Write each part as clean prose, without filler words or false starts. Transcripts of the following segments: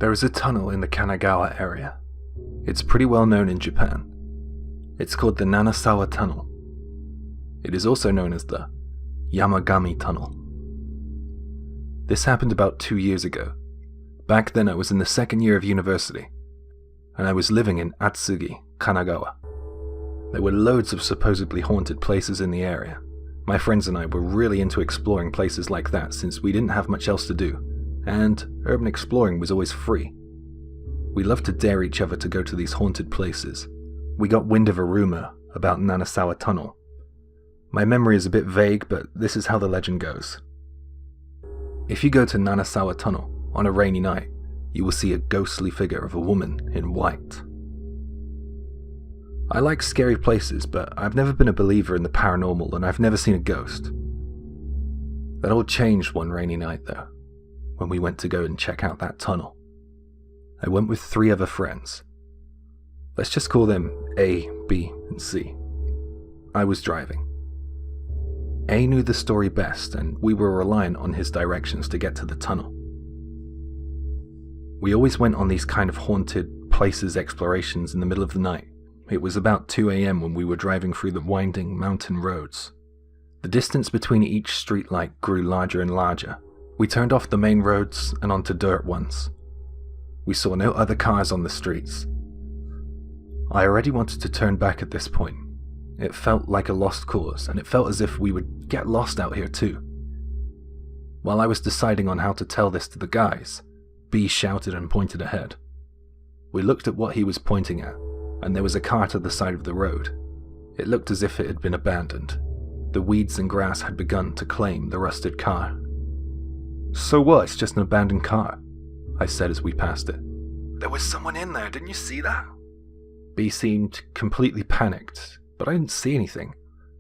There is a tunnel in the Kanagawa area. It's pretty well known in Japan. It's called the Nanasawa Tunnel. It is also known as the Yamagami Tunnel. This happened about 2 years ago. Back then I was in the second year of university, and I was living in Atsugi, Kanagawa. There were loads of supposedly haunted places in the area. My friends and I were really into exploring places like that since we didn't have much else to do, and urban exploring was always free. We loved to dare each other to go to these haunted places. We got wind of a rumor about Nanasawa Tunnel. My memory is a bit vague, but this is how the legend goes. If you go to Nanasawa Tunnel on a rainy night, you will see a ghostly figure of a woman in white. I like scary places, but I've never been a believer in the paranormal and I've never seen a ghost. That all changed one rainy night though, when we went to go and check out that tunnel. I went with 3 other friends. Let's just call them A, B, and C. I was driving. A knew the story best, and we were reliant on his directions to get to the tunnel. We always went on these kind of haunted places explorations in the middle of the night. It was about 2 a.m. when we were driving through the winding mountain roads. The distance between each streetlight grew larger and larger. We turned off the main roads and onto dirt ones. We saw no other cars on the streets. I already wanted to turn back at this point. It felt like a lost cause, and it felt as if we would get lost out here too. While I was deciding on how to tell this to the guys, B shouted and pointed ahead. We looked at what he was pointing at, and there was a car to the side of the road. It looked as if it had been abandoned. The weeds and grass had begun to claim the rusted car. "So what, it's just an abandoned car," I said as we passed it. "There was someone in there, didn't you see that?" B seemed completely panicked, but I didn't see anything.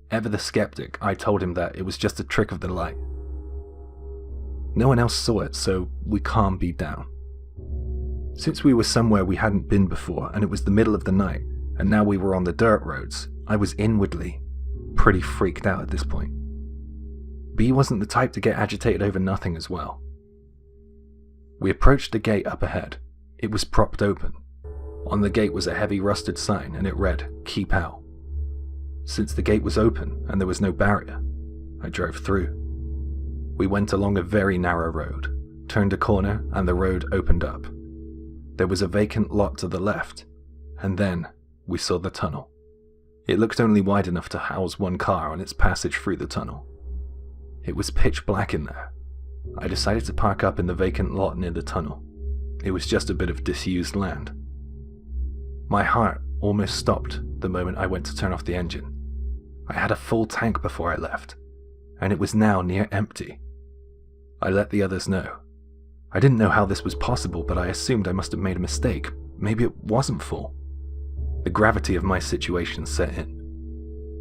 Ever the skeptic, I told him that it was just a trick of the light. No one else saw it, so we calmed B down. Since we were somewhere we hadn't been before, and it was the middle of the night, and now we were on the dirt roads, I was inwardly pretty freaked out at this point. B wasn't the type to get agitated over nothing as well. We approached the gate up ahead. It was propped open. On the gate was a heavy rusted sign, and it read, "Keep out." Since the gate was open and there was no barrier, I drove through. We went along a very narrow road, turned a corner, and the road opened up. There was a vacant lot to the left, and then we saw the tunnel. It looked only wide enough to house one car on its passage through the tunnel. It was pitch black in there. I decided to park up in the vacant lot near the tunnel. It was just a bit of disused land. My heart almost stopped the moment I went to turn off the engine. I had a full tank before I left, and it was now near empty. I let the others know. I didn't know how this was possible, but I assumed I must have made a mistake. Maybe it wasn't full. The gravity of my situation set in.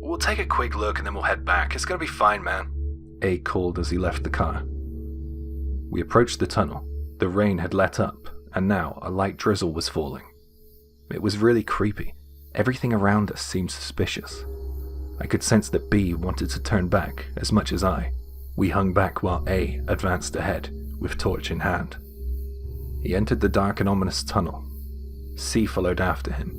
"We'll take a quick look and then we'll head back. It's gonna be fine, man," A called as he left the car. We approached the tunnel. The rain had let up, and now a light drizzle was falling. It was really creepy. Everything around us seemed suspicious. I could sense that B wanted to turn back as much as I. We hung back while A advanced ahead, with torch in hand. He entered the dark and ominous tunnel. C followed after him.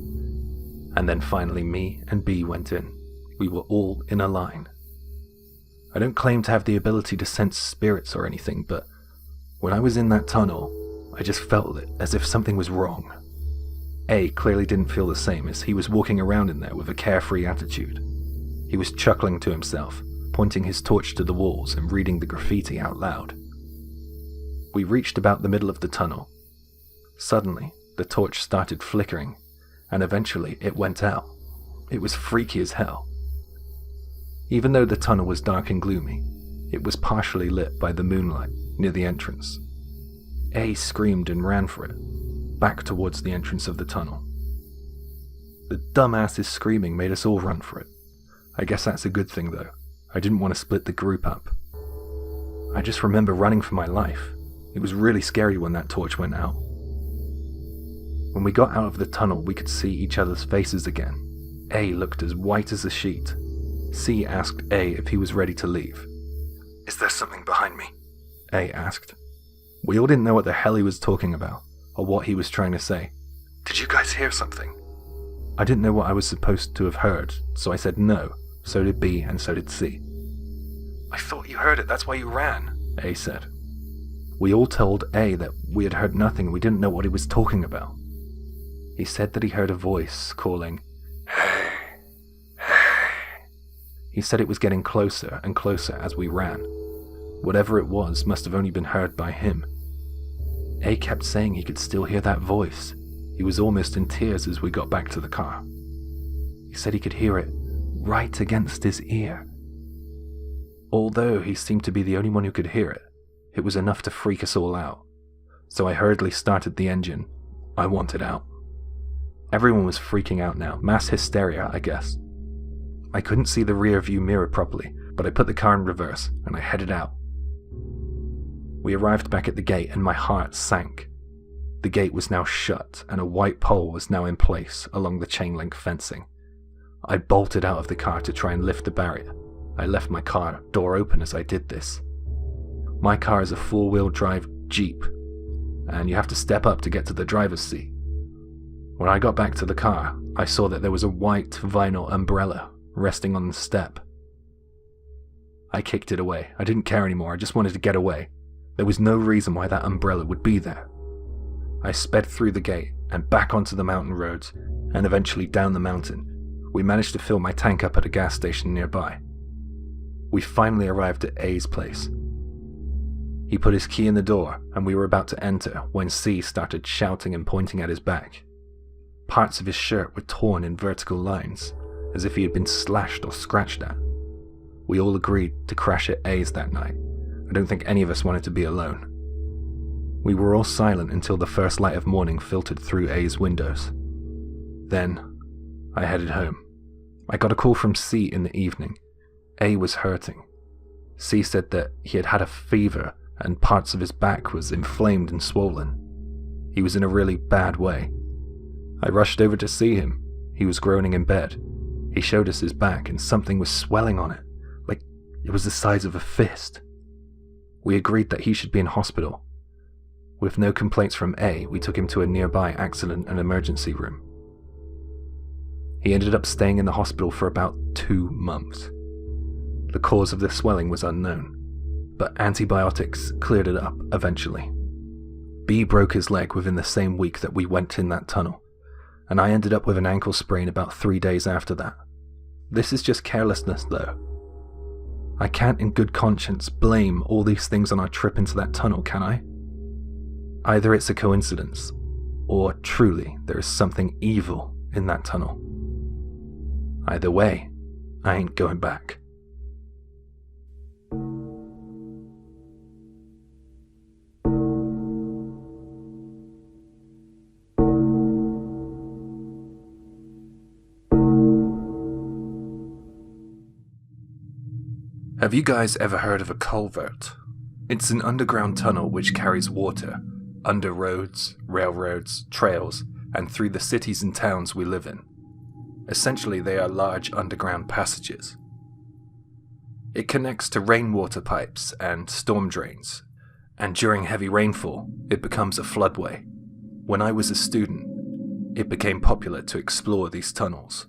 And then finally me and B went in. We were all in a line. I don't claim to have the ability to sense spirits or anything, but when I was in that tunnel, I just felt it as if something was wrong. A clearly didn't feel the same, as he was walking around in there with a carefree attitude. He was chuckling to himself, pointing his torch to the walls and reading the graffiti out loud. We reached about the middle of the tunnel. Suddenly, the torch started flickering, and eventually it went out. It was freaky as hell. Even though the tunnel was dark and gloomy, it was partially lit by the moonlight near the entrance. A screamed and ran for it, back towards the entrance of the tunnel. The dumbass's screaming made us all run for it. I guess that's a good thing though. I didn't want to split the group up. I just remember running for my life. It was really scary when that torch went out. When we got out of the tunnel, we could see each other's faces again. A looked as white as a sheet. C asked A if he was ready to leave. "Is there something behind me?" A asked. We all didn't know what the hell he was talking about. or what he was trying to say. "Did you guys hear something?" I didn't know what I was supposed to have heard, so I said no. So did B and so did C. "I thought you heard it, that's why you ran," A said. We all told A that we had heard nothing and we didn't know what he was talking about. He said that he heard a voice calling, "Hey, hey." He said it was getting closer and closer as we ran. Whatever it was must have only been heard by him. A kept saying he could still hear that voice. He was almost in tears as we got back to the car. He said he could hear it right against his ear. Although he seemed to be the only one who could hear it, it was enough to freak us all out. So I hurriedly started the engine. I wanted out. Everyone was freaking out now. Mass hysteria, I guess. I couldn't see the rear view mirror properly, but I put the car in reverse and I headed out. We arrived back at the gate and my heart sank. The gate was now shut and a white pole was now in place along the chain link fencing. I bolted out of the car to try and lift the barrier. I left my car door open as I did this. My car is a four-wheel drive Jeep, and you have to step up to get to the driver's seat. When I got back to the car, I saw that there was a white vinyl umbrella resting on the step. I kicked it away. I didn't care anymore, I just wanted to get away. There was no reason why that umbrella would be there. I sped through the gate and back onto the mountain roads, and eventually down the mountain. We managed to fill my tank up at a gas station nearby. We finally arrived at A's place. He put his key in the door, and we were about to enter when C started shouting and pointing at his back. Parts of his shirt were torn in vertical lines, as if he had been slashed or scratched at. We all agreed to crash at A's that night. I don't think any of us wanted to be alone. We were all silent until the first light of morning filtered through A's windows. Then, I headed home. I got a call from C in the evening. A was hurting. C said that he had had a fever and parts of his back was inflamed and swollen. He was in a really bad way. I rushed over to see him. He was groaning in bed. He showed us his back and something was swelling on it, like it was the size of a fist. We agreed that he should be in hospital. With no complaints from A, we took him to a nearby accident and emergency room. He ended up staying in the hospital for about 2 months. The cause of the swelling was unknown, but antibiotics cleared it up eventually. B broke his leg within the same week that we went in that tunnel, and I ended up with an ankle sprain about 3 days after that. This is just carelessness though. I can't in good conscience blame all these things on our trip into that tunnel, can I? Either it's a coincidence, or truly there is something evil in that tunnel. Either way, I ain't going back. Have you guys ever heard of a culvert? It's an underground tunnel which carries water under roads, railroads, trails, and through the cities and towns we live in. Essentially, they are large underground passages. It connects to rainwater pipes and storm drains, and during heavy rainfall, it becomes a floodway. When I was a student, it became popular to explore these tunnels.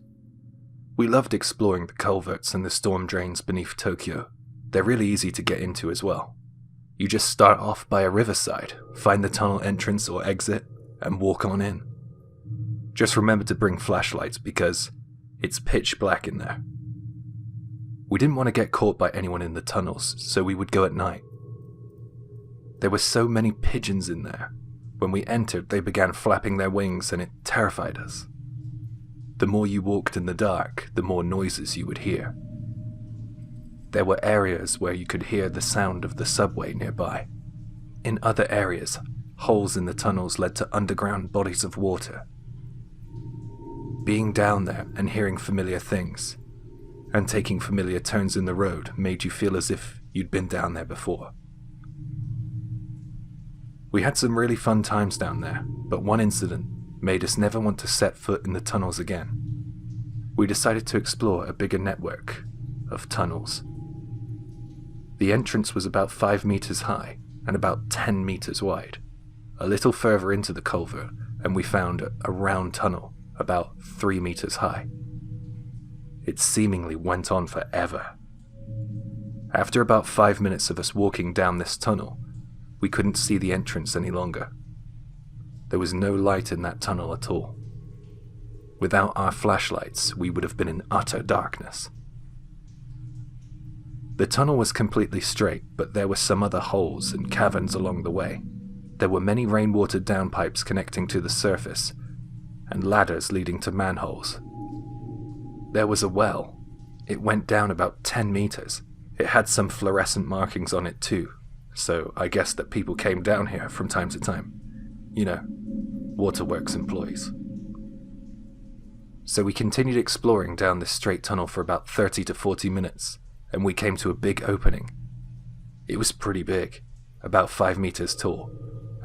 We loved exploring the culverts and the storm drains beneath Tokyo. They're really easy to get into as well. You just start off by a riverside, find the tunnel entrance or exit, and walk on in. Just remember to bring flashlights because it's pitch black in there. We didn't want to get caught by anyone in the tunnels, so we would go at night. There were so many pigeons in there. When we entered, they began flapping their wings and it terrified us. The more you walked in the dark, the more noises you would hear. There were areas where you could hear the sound of the subway nearby. In other areas, holes in the tunnels led to underground bodies of water. Being down there and hearing familiar things, and taking familiar turns in the road made you feel as if you'd been down there before. We had some really fun times down there, but one incident made us never want to set foot in the tunnels again. We decided to explore a bigger network of tunnels. The entrance was about 5 meters high and about 10 meters wide. a little further into the culvert, and we found a round tunnel about 3 meters high. It seemingly went on forever. After about 5 minutes of us walking down this tunnel, we couldn't see the entrance any longer. There was no light in that tunnel at all. Without our flashlights, we would have been in utter darkness. The tunnel was completely straight, but there were some other holes and caverns along the way. There were many rainwater downpipes connecting to the surface, and ladders leading to manholes. There was a well. It went down about 10 meters. It had some fluorescent markings on it too, so I guess that people came down here from time to time. You know, waterworks employees. So we continued exploring down this straight tunnel for about 30 to 40 minutes, and we came to a big opening. It was pretty big, about 5 meters tall,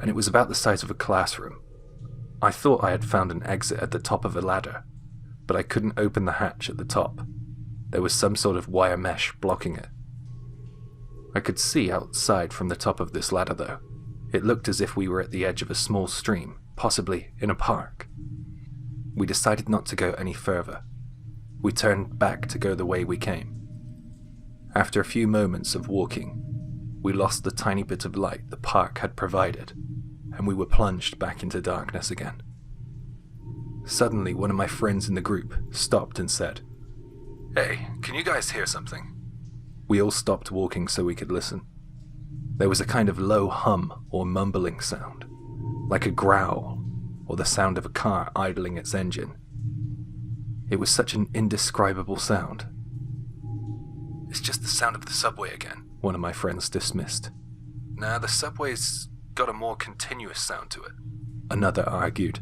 and it was about the size of a classroom. I thought I had found an exit at the top of a ladder, but I couldn't open the hatch at the top. There was some sort of wire mesh blocking it. I could see outside from the top of this ladder though. It looked as if we were at the edge of a small stream, possibly in a park. We decided not to go any further. We turned back to go the way we came. After a few moments of walking, we lost the tiny bit of light the park had provided, and we were plunged back into darkness again. Suddenly, one of my friends in the group stopped and said, "Hey, can you guys hear something?" We all stopped walking so we could listen. There was a kind of low hum or mumbling sound, like a growl or the sound of a car idling its engine. It was such an indescribable sound. "It's just the sound of the subway again," one of my friends dismissed. "Nah, the subway's got a more continuous sound to it," another argued.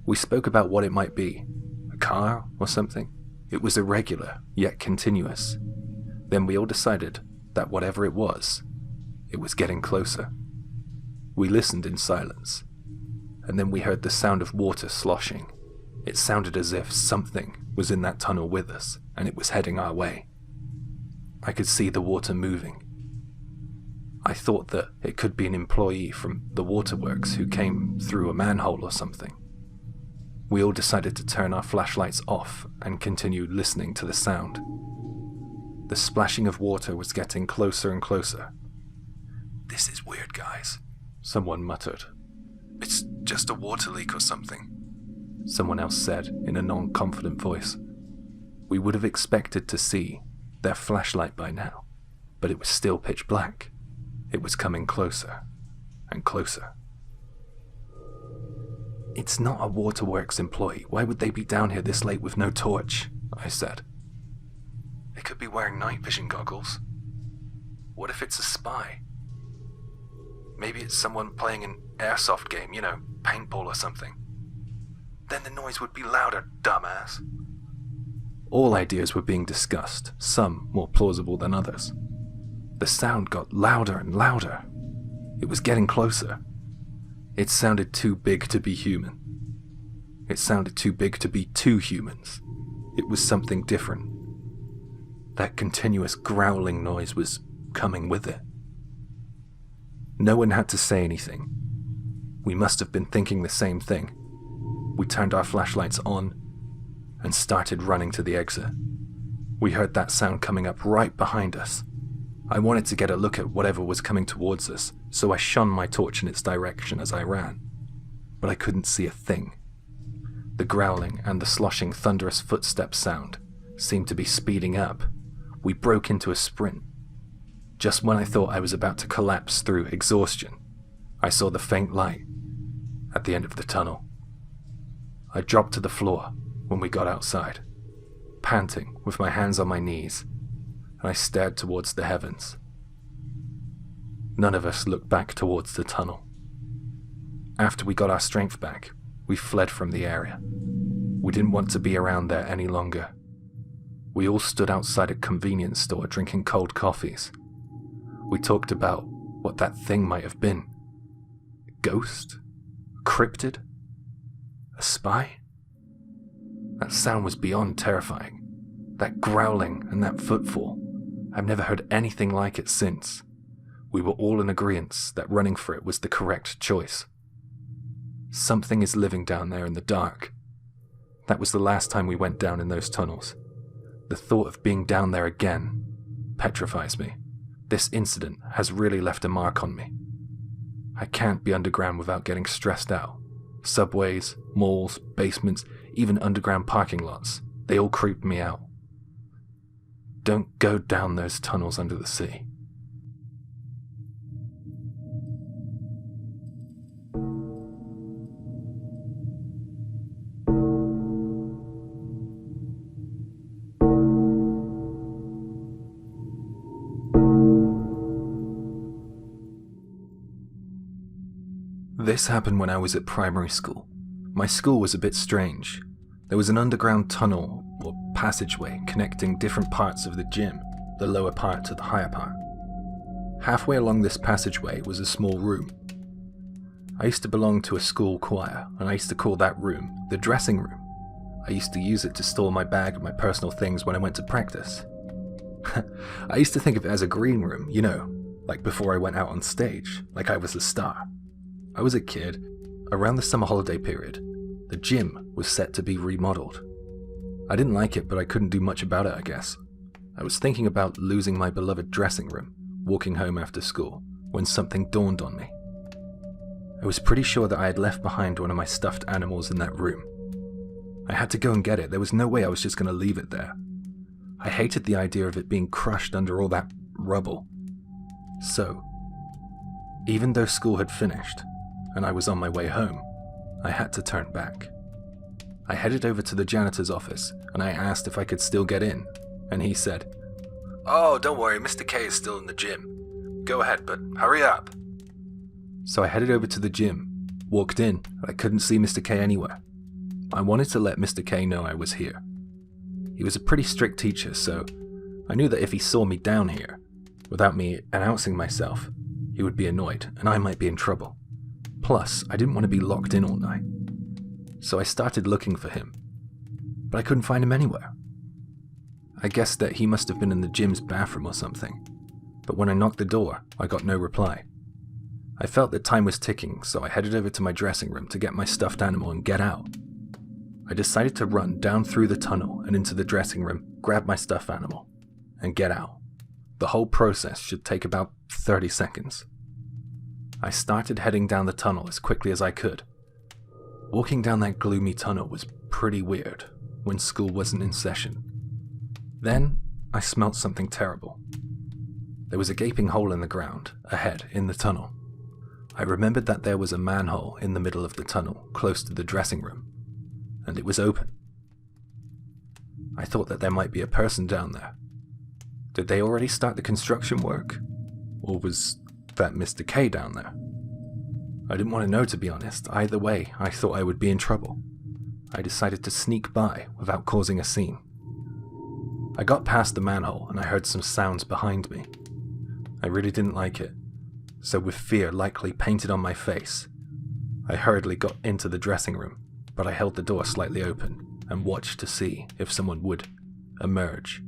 We spoke about what it might be, a car or something. It was irregular, yet continuous. Then we all decided that whatever it was getting closer. We listened in silence, and then we heard the sound of water sloshing. It sounded as if something was in that tunnel with us, and it was heading our way. I could see the water moving. I thought that it could be an employee from the waterworks who came through a manhole or something. We all decided to turn our flashlights off and continued listening to the sound. The splashing of water was getting closer and closer. "This is weird, guys," someone muttered. "It's just a water leak or something," someone else said in a non-confident voice. We would have expected to see their flashlight by now, but it was still pitch black. It was coming closer and closer. "It's not a waterworks employee. Why would they be down here this late with no torch?" I said. "They could be wearing night vision goggles. What if it's a spy? Maybe it's someone playing an airsoft game, you know, paintball or something. Then the noise would be louder, dumbass." All ideas were being discussed, some more plausible than others. The sound got louder and louder. It was getting closer. It sounded too big to be human. It sounded too big to be two humans. It was something different. That continuous growling noise was coming with it. No one had to say anything. We must have been thinking the same thing. We turned our flashlights on and started running to the exit. We heard that sound coming up right behind us. I wanted to get a look at whatever was coming towards us, so I shone my torch in its direction as I ran. But I couldn't see a thing. The growling and the sloshing thunderous footsteps sound seemed to be speeding up. We broke into a sprint. Just when I thought I was about to collapse through exhaustion, I saw the faint light at the end of the tunnel. I dropped to the floor when we got outside, panting with my hands on my knees, and I stared towards the heavens. None of us looked back towards the tunnel. After we got our strength back, we fled from the area. We didn't want to be around there any longer. We all stood outside a convenience store drinking cold coffees. We talked about what that thing might have been. A ghost? A cryptid? A spy? That sound was beyond terrifying. That growling and that footfall. I've never heard anything like it since. we were all in agreement that running for it was the correct choice. Something is living down there in the dark. That was the last time we went down in those tunnels. The thought of being down there again petrifies me. This incident has really left a mark on me. I can't be underground without getting stressed out. Subways, malls, basements, even underground parking lots, they all creep me out. Don't go down those tunnels under the sea. This happened when I was at primary school. My school was a bit strange. There was an underground tunnel or passageway connecting different parts of the gym, the lower part to the higher part. Halfway along this passageway was a small room. I used to belong to a school choir, and I used to call that room the dressing room. I used to use it to store my bag and my personal things when I went to practice. I used to think of it as a green room, you know, like before I went out on stage, like I was a star. I was a kid. Around the summer holiday period, the gym was set to be remodeled. I didn't like it, but I couldn't do much about it, I guess. I was thinking about losing my beloved dressing room, walking home after school, when something dawned on me. I was pretty sure that I had left behind one of my stuffed animals in that room. I had to go and get it. There was no way I was just going to leave it there. I hated the idea of it being crushed under all that rubble. So, even though school had finished, and I was on my way home, I had to turn back. I headed over to the janitor's office, and I asked if I could still get in, and he said, "Oh, don't worry, Mr. K is still in the gym. Go ahead, but hurry up." So I headed over to the gym, walked in, and I couldn't see Mr. K anywhere. I wanted to let Mr. K know I was here. He was a pretty strict teacher, so I knew that if he saw me down here, without me announcing myself, he would be annoyed, and I might be in trouble. Plus, I didn't want to be locked in all night. So I started looking for him, but I couldn't find him anywhere. I guessed that he must have been in the gym's bathroom or something, but when I knocked the door, I got no reply. I felt that time was ticking, so I headed over to my dressing room to get my stuffed animal and get out. I decided to run down through the tunnel and into the dressing room, grab my stuffed animal, and get out. The whole process should take about 30 seconds. I started heading down the tunnel as quickly as I could. Walking down that gloomy tunnel was pretty weird when school wasn't in session. Then, I smelt something terrible. There was a gaping hole in the ground, ahead, in the tunnel. I remembered that there was a manhole in the middle of the tunnel, close to the dressing room, and it was open. I thought that there might be a person down there. Did they already start the construction work? Or was that Mr. K down there? I didn't want to know, to be honest. Either way, I thought I would be in trouble. I decided to sneak by without causing a scene. I got past the manhole and I heard some sounds behind me. I really didn't like it, so with fear likely painted on my face, I hurriedly got into the dressing room, but I held the door slightly open and watched to see if someone would emerge.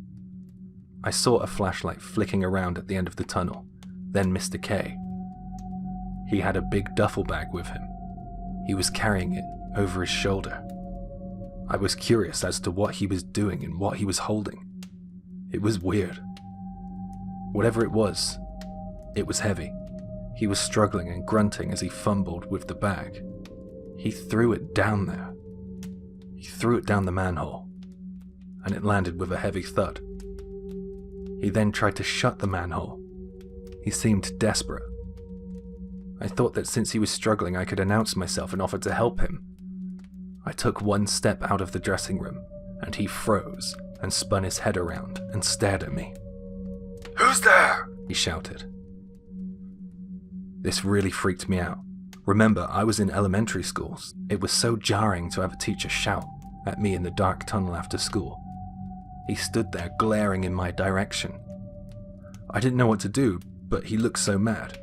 I saw a flashlight flicking around at the end of the tunnel, then Mr. K. He had a big duffel bag with him. He was carrying it over his shoulder. I was curious as to what he was doing and what he was holding. It was weird. Whatever it was heavy. He was struggling and grunting as he fumbled with the bag. He threw it down there. He threw it down the manhole, and it landed with a heavy thud. He then tried to shut the manhole. He seemed desperate. I thought that since he was struggling, I could announce myself and offer to help him. I took one step out of the dressing room, and he froze and spun his head around and stared at me. "Who's there?" he shouted. This really freaked me out. Remember, I was in elementary school. It was so jarring to have a teacher shout at me in the dark tunnel after school. He stood there glaring in my direction. I didn't know what to do, but he looked so mad.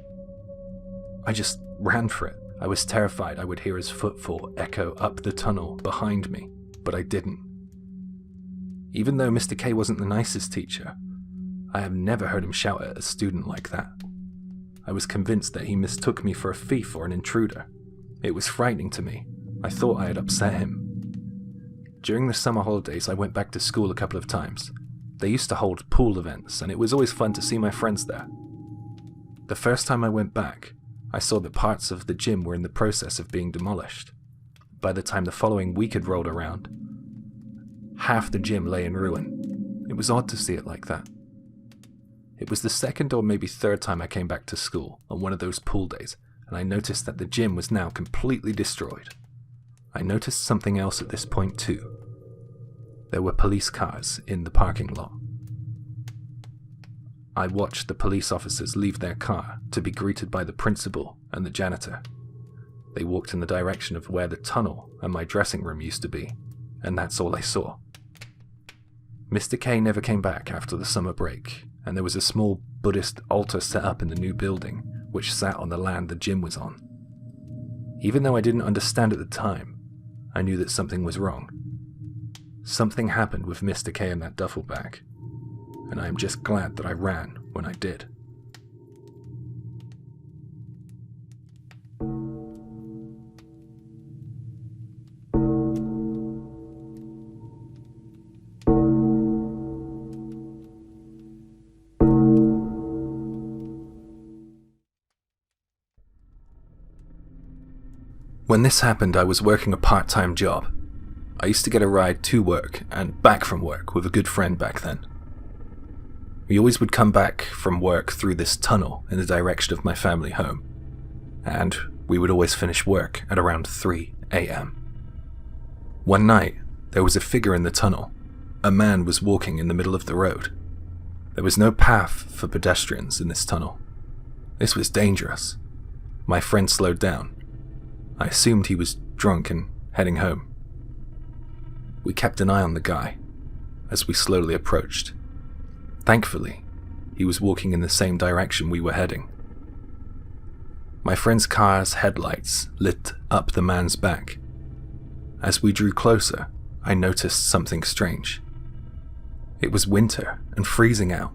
I just ran for it. I was terrified I would hear his footfall echo up the tunnel behind me, but I didn't. Even though Mr. K wasn't the nicest teacher, I have never heard him shout at a student like that. I was convinced that he mistook me for a thief or an intruder. It was frightening to me. I thought I had upset him. During the summer holidays, I went back to school a couple of times. They used to hold pool events, and it was always fun to see my friends there. The first time I went back, I saw that parts of the gym were in the process of being demolished. By the time the following week had rolled around, half the gym lay in ruin. It was odd to see it like that. It was the second or maybe third time I came back to school on one of those pool days, and I noticed that the gym was now completely destroyed. I noticed something else at this point too. There were police cars in the parking lot. I watched the police officers leave their car to be greeted by the principal and the janitor. They walked in the direction of where the tunnel and my dressing room used to be, and that's all I saw. Mr. K never came back after the summer break, and there was a small Buddhist altar set up in the new building, which sat on the land the gym was on. Even though I didn't understand at the time, I knew that something was wrong. Something happened with Mr. K in that duffel bag, and I am just glad that I ran when I did. When this happened, I was working a part-time job. I used to get a ride to work and back from work with a good friend back then. We always would come back from work through this tunnel in the direction of my family home, and we would always finish work at around 3 a.m. One night, there was a figure in the tunnel. A man was walking in the middle of the road. There was no path for pedestrians in this tunnel. This was dangerous. My friend slowed down. I assumed he was drunk and heading home. We kept an eye on the guy as we slowly approached. Thankfully, he was walking in the same direction we were heading. My friend's car's headlights lit up the man's back. As we drew closer, I noticed something strange. It was winter and freezing out,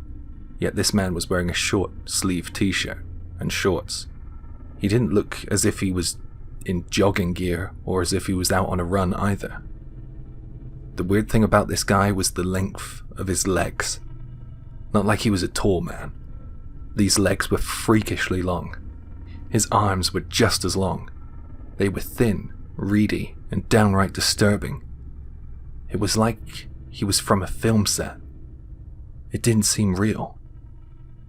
yet this man was wearing a short-sleeved t-shirt and shorts. He didn't look as if he was in jogging gear or as if he was out on a run either. The weird thing about this guy was the length of his legs. Not like he was a tall man. These legs were freakishly long. His arms were just as long. They were thin, reedy, and downright disturbing. It was like he was from a film set. It didn't seem real.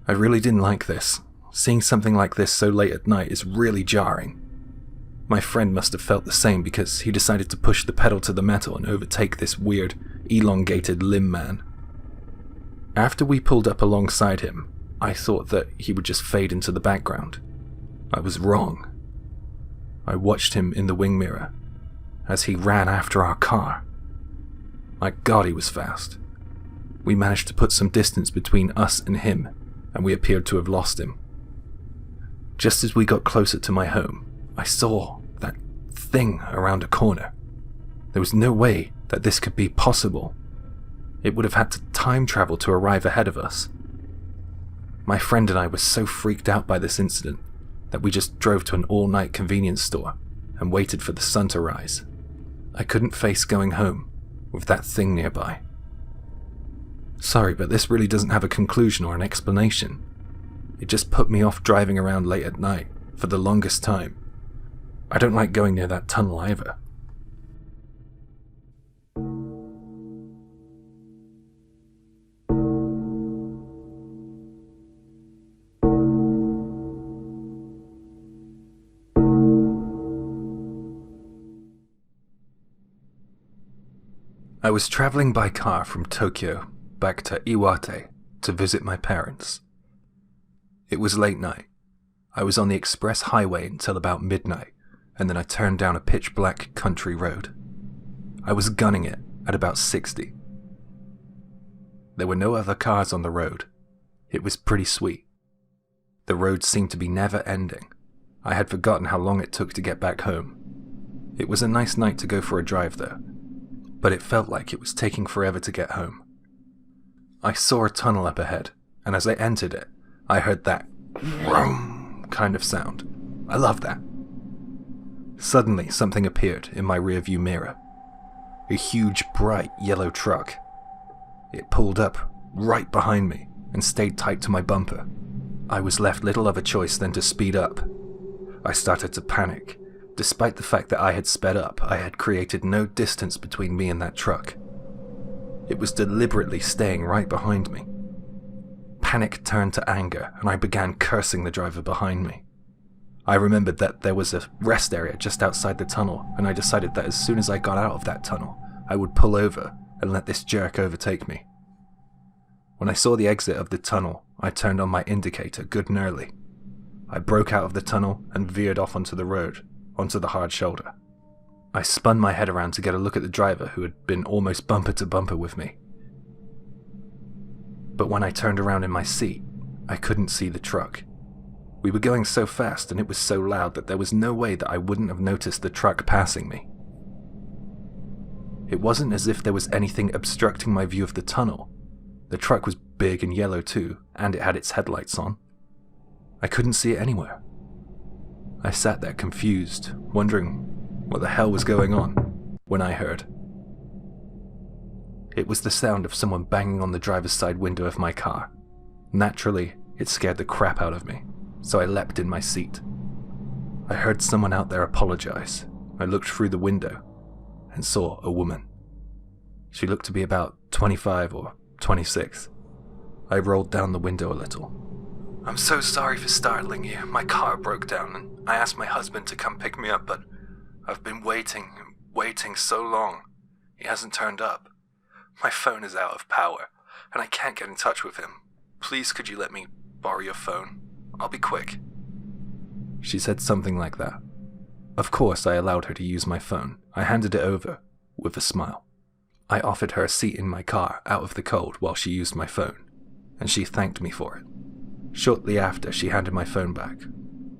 I really didn't like this. Seeing something like this so late at night is really jarring. My friend must have felt the same because he decided to push the pedal to the metal and overtake this weird, elongated limb man. After we pulled up alongside him, I thought that he would just fade into the background. I was wrong. I watched him in the wing mirror as he ran after our car. My God, he was fast. We managed to put some distance between us and him, and we appeared to have lost him. Just as we got closer to my home, I saw that thing around a corner. There was no way that this could be possible. It would have had to time travel to arrive ahead of us. My friend and I were so freaked out by this incident that we just drove to an all-night convenience store and waited for the sun to rise. I couldn't face going home with that thing nearby. Sorry, but this really doesn't have a conclusion or an explanation. It just put me off driving around late at night for the longest time. I don't like going near that tunnel either. I was traveling by car from Tokyo back to Iwate to visit my parents. It was late night. I was on the express highway until about midnight, and then I turned down a pitch-black country road. I was gunning it at about 60. There were no other cars on the road. It was pretty sweet. The road seemed to be never ending. I had forgotten how long it took to get back home. It was a nice night to go for a drive though, but it felt like it was taking forever to get home. I saw a tunnel up ahead, and as I entered it, I heard that vroom, kind of sound. I love that. Suddenly, something appeared in my rearview mirror. A huge, bright yellow truck. It pulled up right behind me and stayed tight to my bumper. I was left little other choice than to speed up. I started to panic. Despite the fact that I had sped up, I had created no distance between me and that truck. It was deliberately staying right behind me. Panic turned to anger, and I began cursing the driver behind me. I remembered that there was a rest area just outside the tunnel, and I decided that as soon as I got out of that tunnel, I would pull over and let this jerk overtake me. When I saw the exit of the tunnel, I turned on my indicator good and early. I broke out of the tunnel and veered off onto the road, onto the hard shoulder. I spun my head around to get a look at the driver who had been almost bumper to bumper with me. But when I turned around in my seat, I couldn't see the truck. We were going so fast and it was so loud that there was no way that I wouldn't have noticed the truck passing me. It wasn't as if there was anything obstructing my view of the tunnel. The truck was big and yellow too, and it had its headlights on. I couldn't see it anywhere. I sat there confused, wondering what the hell was going on, when I heard. It was the sound of someone banging on the driver's side window of my car. Naturally, it scared the crap out of me, so I leapt in my seat. I heard someone out there apologize. I looked through the window and saw a woman. She looked to be about 25 or 26. I rolled down the window a little. "I'm so sorry for startling you. My car broke down and I asked my husband to come pick me up, but I've been waiting so long. He hasn't turned up. My phone is out of power and I can't get in touch with him. Please could you let me borrow your phone? I'll be quick." She said something like that. Of course, I allowed her to use my phone. I handed it over with a smile. I offered her a seat in my car out of the cold while she used my phone, and she thanked me for it. Shortly after, she handed my phone back,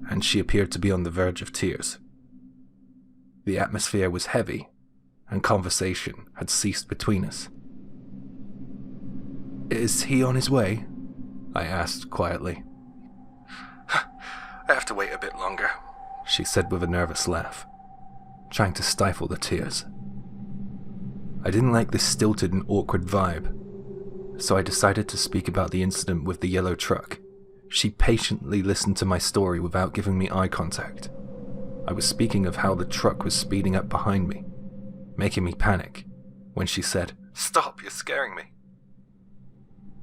and she appeared to be on the verge of tears. The atmosphere was heavy, and conversation had ceased between us. "Is he on his way?" I asked quietly. "I have to wait a bit longer," she said with a nervous laugh, trying to stifle the tears. I didn't like this stilted and awkward vibe, so I decided to speak about the incident with the yellow truck. She patiently listened to my story without giving me eye contact. I was speaking of how the truck was speeding up behind me, making me panic, when she said, "Stop, you're scaring me."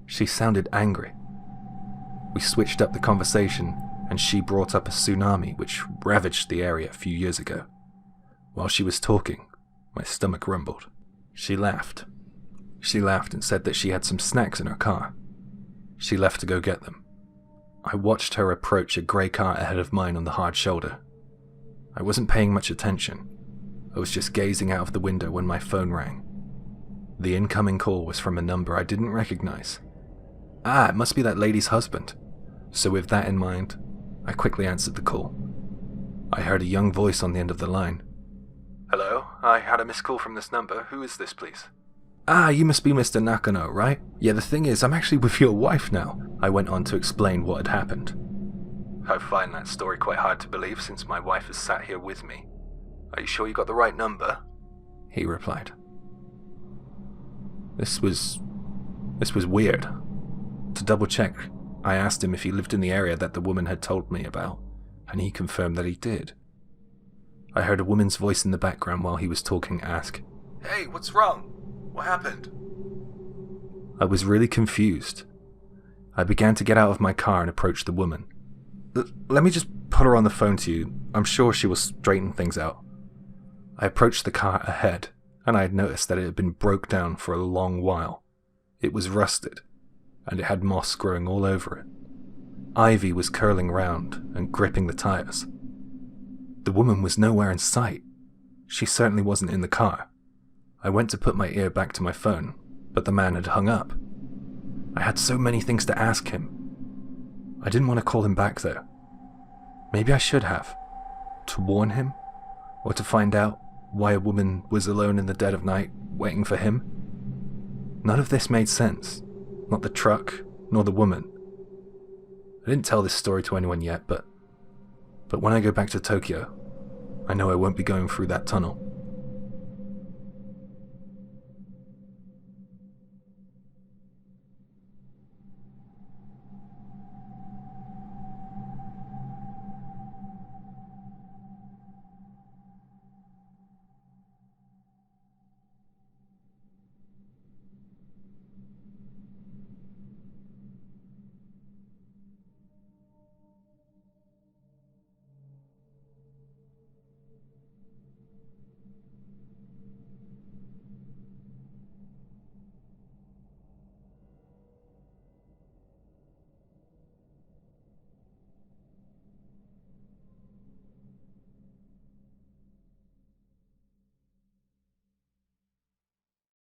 She sounded angry. We switched up the conversation, and she brought up a tsunami which ravaged the area a few years ago. While she was talking, my stomach rumbled. She laughed. She laughed and said that she had some snacks in her car. She left to go get them. I watched her approach a grey car ahead of mine on the hard shoulder. I wasn't paying much attention. I was just gazing out of the window when my phone rang. The incoming call was from a number I didn't recognize. It must be that lady's husband. So with that in mind, I quickly answered the call. I heard a young voice on the end of the line. "Hello, I had a missed call from this number. Who is this, please?" You must be Mr. Nakano, right? Yeah, the thing is, I'm actually with your wife now." I went on to explain what had happened. "I find that story quite hard to believe since my wife is sat here with me. Are you sure you got the right number?" he replied. This was weird. To double check, I asked him if he lived in the area that the woman had told me about, and he confirmed that he did. I heard a woman's voice in the background while he was talking ask, "Hey, what's wrong? What happened?" I was really confused. I began to get out of my car and approach the woman. Let me just put her on the phone to you. I'm sure she will straighten things out." I approached the car ahead, and I had noticed that it had been broke down for a long while. It was rusted, and it had moss growing all over it. Ivy was curling round and gripping the tires. The woman was nowhere in sight. She certainly wasn't in the car. I went to put my ear back to my phone, but the man had hung up. I had so many things to ask him. I didn't want to call him back though. Maybe I should have. To warn him? Or to find out why a woman was alone in the dead of night, waiting for him? None of this made sense. Not the truck, nor the woman. I didn't tell this story to anyone yet, but But when I go back to Tokyo, I know I won't be going through that tunnel.